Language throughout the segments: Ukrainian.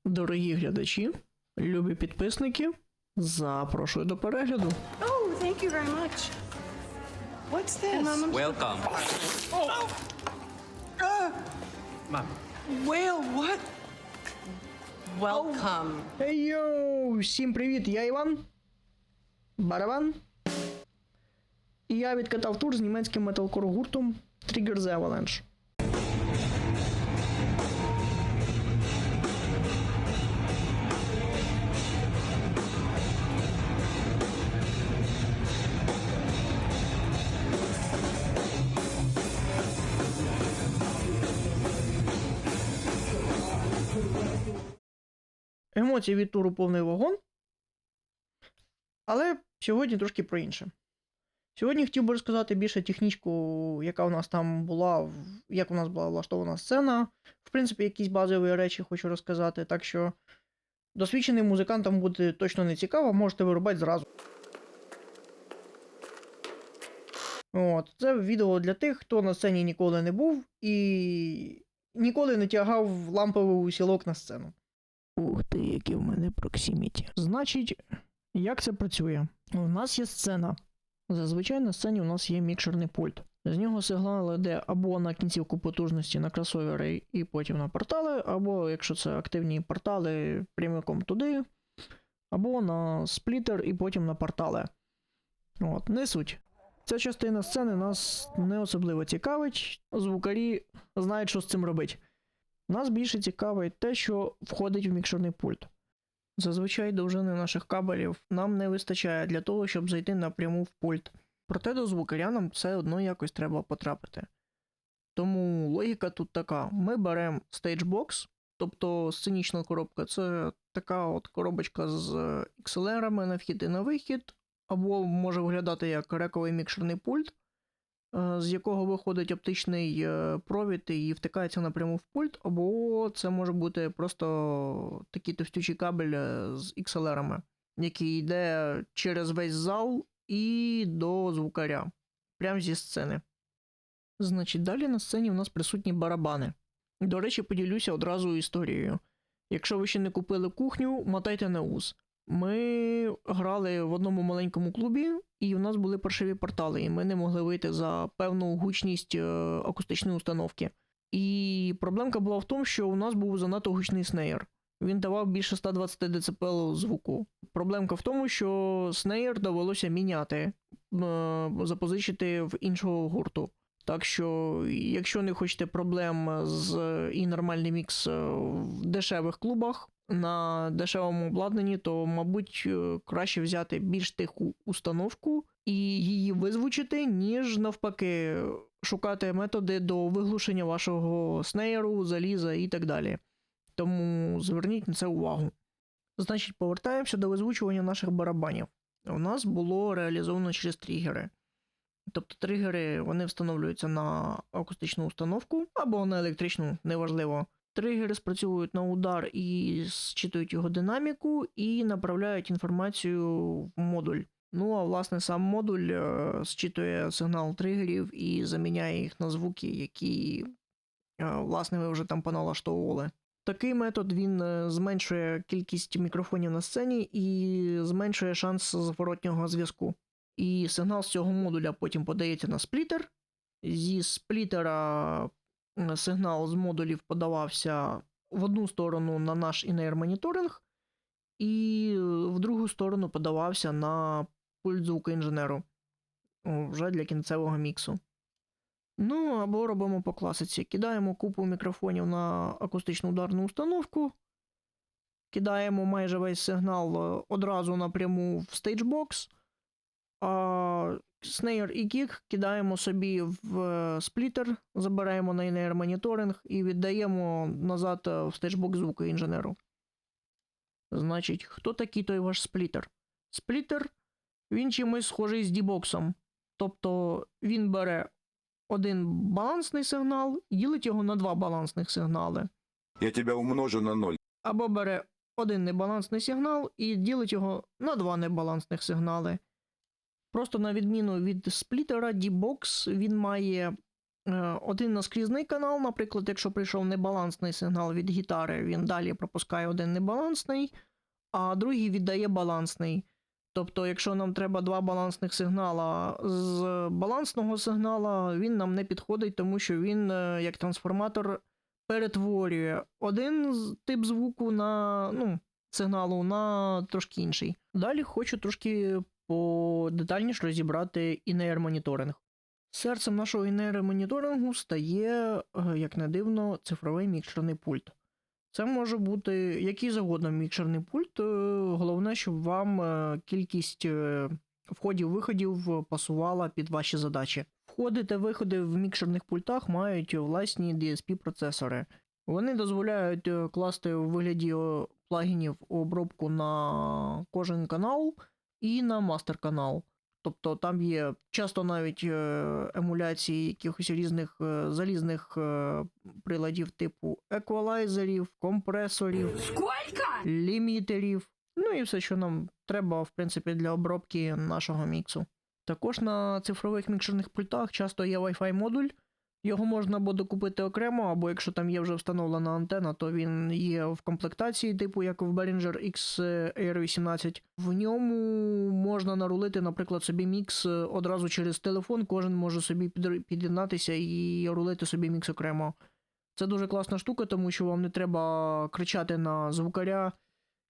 Дорогі глядачі, любі підписники, запрошую до перегляду. Oh, thank you very much. What's this? Welcome. Whale, what? Welcome. Йоу, всім привіт, я Іван, Барабан. І я відкатав тур з німецьким металкор гуртом Trigger the Avalanche. Емоції від туру повний вагон. Але сьогодні трошки про інше. Сьогодні хотів би розказати більше технічку, яка у нас там була, як у нас була влаштована сцена. В принципі, якісь базові речі хочу розказати, так що досвідченим музикантам буде точно не цікаво, можете вирубати зразу. От, це відео для тих, хто на сцені ніколи не був і ніколи не тягав ламповий усілок на сцену. Ух ти, який в мене проксиміті. Значить, як це працює? У нас є сцена. Зазвичай на сцені у нас є мікшерний пульт. З нього сигнал йде або на кінцівку потужності на кросовери і потім на портали, або, якщо це активні портали, прямиком туди, або на сплітер і потім на портали. От, не суть. Ця частина сцени нас не особливо цікавить, звукарі знають, що з цим робити. Нас більше цікавить те, що входить в мікшерний пульт. Зазвичай довжини наших кабелів нам не вистачає для того, щоб зайти напряму в пульт. Проте до звукаря нам все одно якось треба потрапити. Тому логіка тут така. Ми беремо стейджбокс, тобто сценічна коробка, це така от коробочка з XLR-ами на вхід і на вихід, або може виглядати як рековий мікшерний пульт, з якого виходить оптичний провід і втикається напряму в пульт, або це може бути просто такий товстючий кабель з XLR-ами, який йде через весь зал і до звукаря, прямо зі сцени. Значить, далі на сцені у нас присутні барабани. До речі, поділюся одразу історією. Якщо ви ще не купили кухню, мотайте на ус. Ми грали в одному маленькому клубі, і в нас були паршиві портали, і ми не могли вийти за певну гучність акустичної установки. І проблемка була в тому, що у нас був занадто гучний снеєр. Він давав більше 120 дБ звуку. Проблемка в тому, що снеєр довелося міняти, запозичити в іншого гурту. Так що, якщо не хочете проблем і нормальний мікс в дешевих клубах, на дешевому обладнанні, то, мабуть, краще взяти більш тиху установку і її визвучити, ніж навпаки шукати методи до виглушення вашого снеєру, заліза і так далі. Тому зверніть на це увагу. Значить, повертаємося до визвучування наших барабанів. У нас було реалізовано через тригери. Тобто тригери, вони встановлюються на акустичну установку або на електричну, неважливо. Тригери спрацьовують на удар і зчитують його динаміку і направляють інформацію в модуль. Ну, а власне сам модуль зчитує сигнал тригерів і заміняє їх на звуки, які, власне, ви вже там поналаштовували. Такий метод, він зменшує кількість мікрофонів на сцені і зменшує шанс зворотнього зв'язку. І сигнал з цього модуля потім подається на сплітер. Зі сплітера сигнал з модулів подавався в одну сторону на наш in-air моніторинг, і в другу сторону подавався на пульт звукоінженеру, вже для кінцевого міксу. Ну, або робимо по класиці. Кидаємо купу мікрофонів на акустичну ударну установку, кидаємо майже весь сигнал одразу напряму в стейджбокс, а снейр і кік кидаємо собі в сплітер, забираємо на in-air моніторинг і віддаємо назад в стейджбокс звукоінженеру. Значить, хто такий той ваш сплітер? Сплітер, він чимось схожий з D-боксом. Тобто він бере один балансний сигнал і ділить його на два балансних сигнали. Я тебя умножу на 0. Або бере один небалансний сигнал і ділить його на два небалансних сигнали. Просто на відміну від сплітера, D-Box, він має один наскрізний канал, наприклад, якщо прийшов небалансний сигнал від гітари, він далі пропускає один небалансний, а другий віддає балансний. Тобто, якщо нам треба два балансних сигнала з балансного сигнала, він нам не підходить, тому що він, як трансформатор, перетворює один тип звуку на, сигналу на трошки інший. Далі хочу трошки подетальніше розібрати інеєр-моніторинг. Серцем нашого інеєр-моніторингу стає, як не дивно, цифровий мікшерний пульт. Це може бути який завгодно мікшерний пульт, головне, щоб вам кількість входів-виходів пасувала під ваші задачі. Входи та виходи в мікшерних пультах мають власні DSP-процесори. Вони дозволяють класти у вигляді плагінів обробку на кожен канал і на мастер-канал. Тобто там є часто навіть емуляції якихось різних залізних приладів типу еквалайзерів, компресорів, лімітерів, ну і все, що нам треба, в принципі, для обробки нашого міксу. Також на цифрових мікшерних пультах часто є Wi-Fi модуль. Його можна або докупити окремо, або якщо там є вже встановлена антена, то він є в комплектації, типу як в Behringer XR18. В ньому можна нарулити, наприклад, собі мікс одразу через телефон, кожен може собі під'єднатися і рулити собі мікс окремо. Це дуже класна штука, тому що вам не треба кричати на звукаря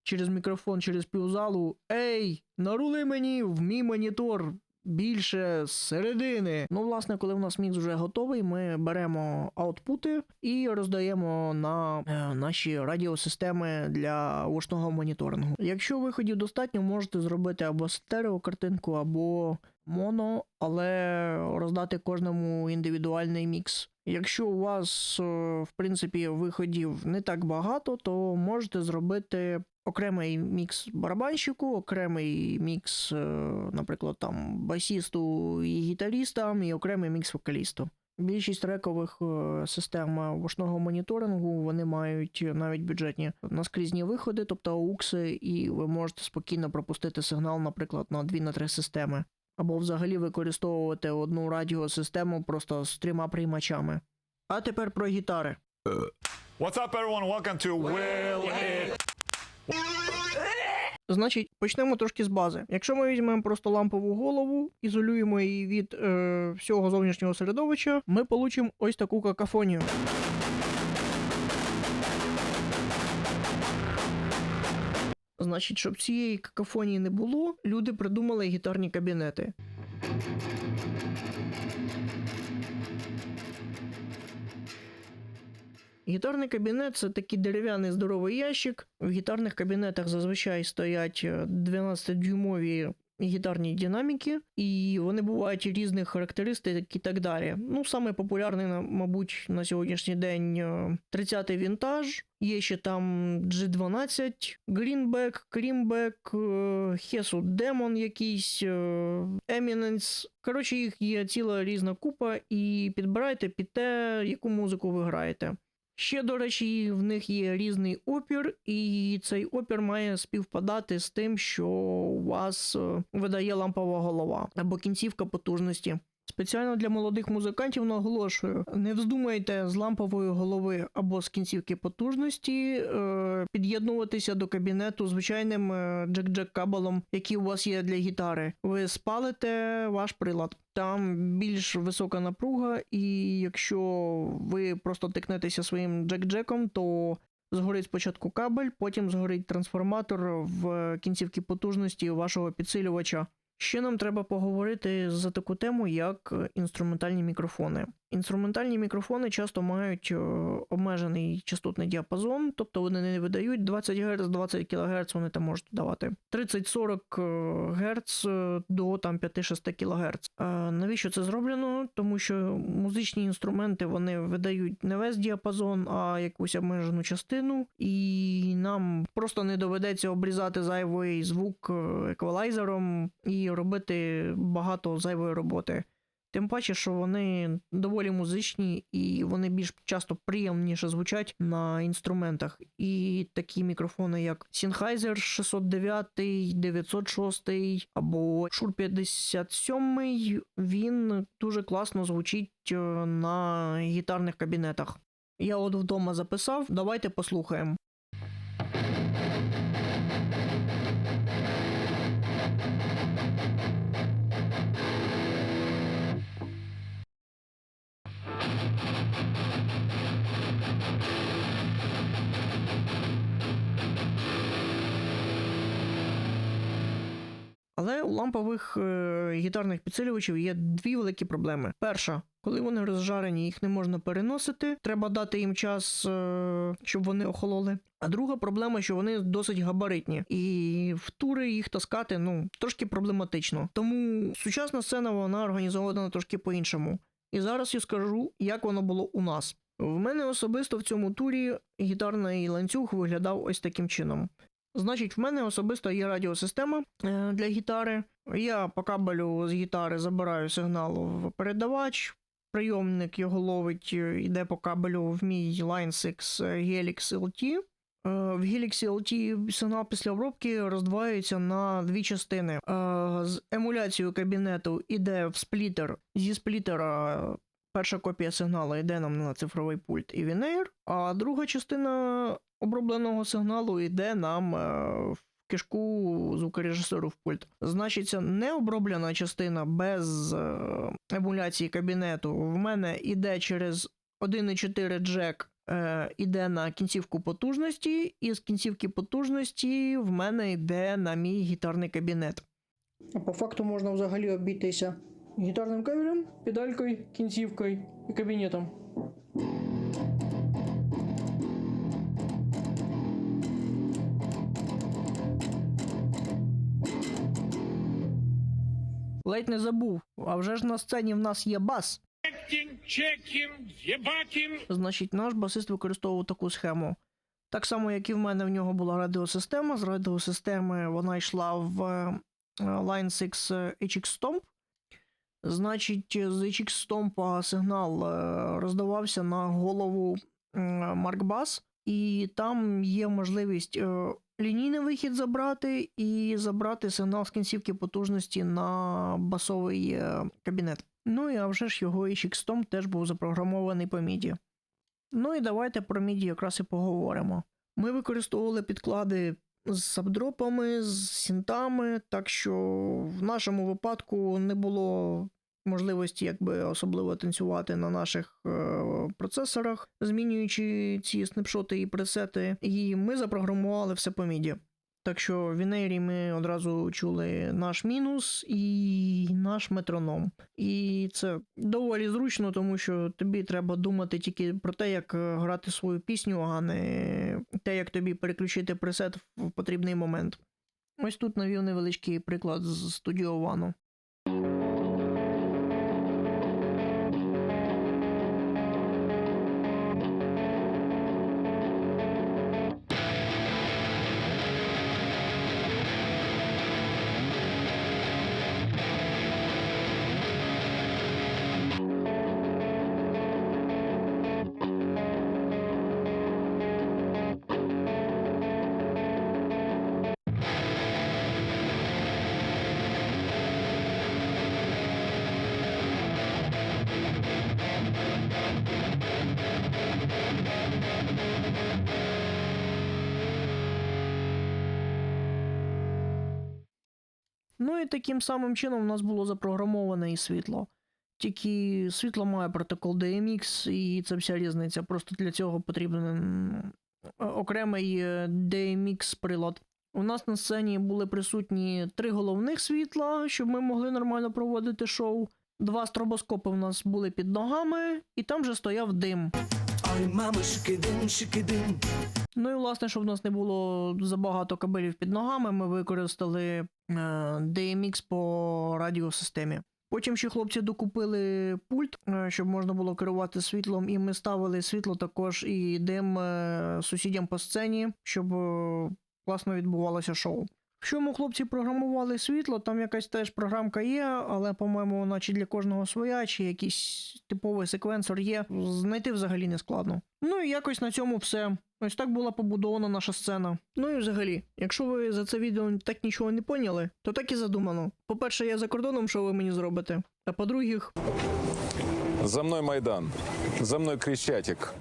через мікрофон, через півзалу: «Ей, нарули мені в мій монітор більше з середини». Ну, власне, коли в нас мікс вже готовий, ми беремо аутпути і роздаємо на наші радіосистеми для гучного моніторингу. Якщо виходів достатньо, можете зробити або стереокартинку, або моно, але роздати кожному індивідуальний мікс. Якщо у вас, в принципі, виходів не так багато, то можете зробити окремий мікс барабанщику, окремий мікс, наприклад, там басісту і гітарістам, і окремий мікс вокалісту. Більшість трекових систем гучного моніторингу, вони мають навіть бюджетні наскрізні виходи, тобто аукси, і ви можете спокійно пропустити сигнал, наприклад, на 2-3 системи. Або взагалі використовувати одну радіосистему просто з 3 приймачами. А тепер про гітари. What's up, everyone? Welcome to Will It. Значить, почнемо трошки з бази. Якщо ми візьмемо просто лампову голову, ізолюємо її від всього зовнішнього середовища, ми получимо ось таку какафонію. Значить, щоб цієї какафонії не було, люди придумали гітарні кабінети. Гітарний кабінет – це такий дерев'яний здоровий ящик. В гітарних кабінетах зазвичай стоять 12-дюймові гітарні динаміки, і вони бувають різних характеристик і так далі. Ну, саме популярний, мабуть, на сьогоднішній день 30-й вінтаж, є ще там G12, Greenback, Creamback, Hesud Demon якийсь, Eminence. Коротше, їх є ціла різна купа, і підбирайте під те, яку музику ви граєте. Ще, до речі, в них є різний опір, і цей опір має співпадати з тим, що у вас видає лампова голова або кінцівка потужності. Спеціально для молодих музикантів наголошую, не вздумайте з лампової голови або з кінцівки потужності під'єднуватися до кабінету звичайним джек-кабелем, який у вас є для гітари. Ви спалите ваш прилад. Там більш висока напруга, і якщо ви просто тикнетеся своїм джек-джеком, то згорить спочатку кабель, потім згорить трансформатор в кінцівці потужності вашого підсилювача. Ще нам треба поговорити за таку тему, як інструментальні мікрофони. Інструментальні мікрофони часто мають обмежений частотний діапазон, тобто вони не видають 20 Гц, 20 кГц, вони там можуть давати 30-40 Гц до там 5-6 кГц. Навіщо це зроблено? Тому що музичні інструменти, вони видають не весь діапазон, а якусь обмежену частину, і нам просто не доведеться обрізати зайвий звук еквалайзером і робити багато зайвої роботи. Тим паче, що вони доволі музичні і вони більш часто приємніше звучать на інструментах. І такі мікрофони, як Sennheiser 609, 906 або Shure 57, він дуже класно звучить на гітарних кабінетах. Я от вдома записав, давайте послухаємо. Але у лампових гітарних підсилювачів є дві великі проблеми. Перша, коли вони розжарені, їх не можна переносити, треба дати їм час, щоб вони охололи. А друга проблема, що вони досить габаритні, і в тури їх таскати, трошки проблематично. Тому сучасна сцена, вона організована трошки по-іншому. І зараз я скажу, як воно було у нас. В мене особисто в цьому турі гітарний ланцюг виглядав ось таким чином. Значить, в мене особисто є радіосистема для гітари. Я по кабелю з гітари забираю сигнал в передавач, прийомник його ловить, йде по кабелю в мій Line 6 Helix LT. В Helix LT сигнал після обробки роздваюється на дві частини. З емуляцією кабінету йде в сплітер. Зі сплітера перша копія сигналу йде нам на цифровий пульт і Veneer, а друга частина обробленого сигналу йде нам в кишку звукорежисеру в пульт. Значиться, необроблена частина без емуляції кабінету в мене йде через 1,4 джек, йде на кінцівку потужності, і з кінцівки потужності в мене йде на мій гітарний кабінет. А по факту можна взагалі обійтися гітарним кабелем, педалькою, кінцівкою і кабінетом. Ледь не забув, а вже ж на сцені в нас є бас. Значить, наш басист використовував таку схему. Так само, як і в мене, в нього була радіосистема. З радіосистеми вона йшла в Line 6 HX Stomp. Значить, з HX Stomp сигнал роздавався на голову Mark Bass, і там є можливість лінійний вихід забрати і забрати сигнал з кінцівки потужності на басовий кабінет. Ну і а вже ж його HX Stomp теж був запрограмований по MIDI. Ну і давайте про MIDI якраз і поговоримо. Ми використовували підклади з сабдропами, з синтами, так що в нашому випадку не було можливості особливо танцювати на наших процесорах, змінюючи ці снапшоти і пресети, і ми запрограмували все по MIDI. Так що в Veneer ми одразу чули наш мінус і наш метроном. І це доволі зручно, тому що тобі треба думати тільки про те, як грати свою пісню, а не те, як тобі переключити пресет в потрібний момент. Ось тут навів невеличкий приклад з Studio One. Ну і таким самим чином у нас було запрограмоване і світло. Тільки світло має протокол DMX, і це вся різниця. Просто для цього потрібен окремий DMX-прилад. У нас на сцені були присутні 3 головних світла, щоб ми могли нормально проводити шоу. 2 стробоскопи у нас були під ногами, і там вже стояв дим. Ой, мама, шикидим, шикидим. Ну і власне, щоб у нас не було забагато кабелів під ногами, ми використали DMX по радіосистемі. Потім ще хлопці докупили пульт, щоб можна було керувати світлом, і ми ставили світло також і дим сусідям по сцені, щоб класно відбувалося шоу. В чому хлопці програмували світло, там якась теж програмка є, але, по-моєму, вона чи для кожного своя, чи якийсь типовий секвенсор є. Знайти взагалі не складно. Ну і якось на цьому все. Ось так була побудована наша сцена. Ну і взагалі, якщо ви за це відео так нічого не поняли, то так і задумано. По-перше, я за кордоном, що ви мені зробите? А по-друге, За мной Майдан, за мной Крещатик.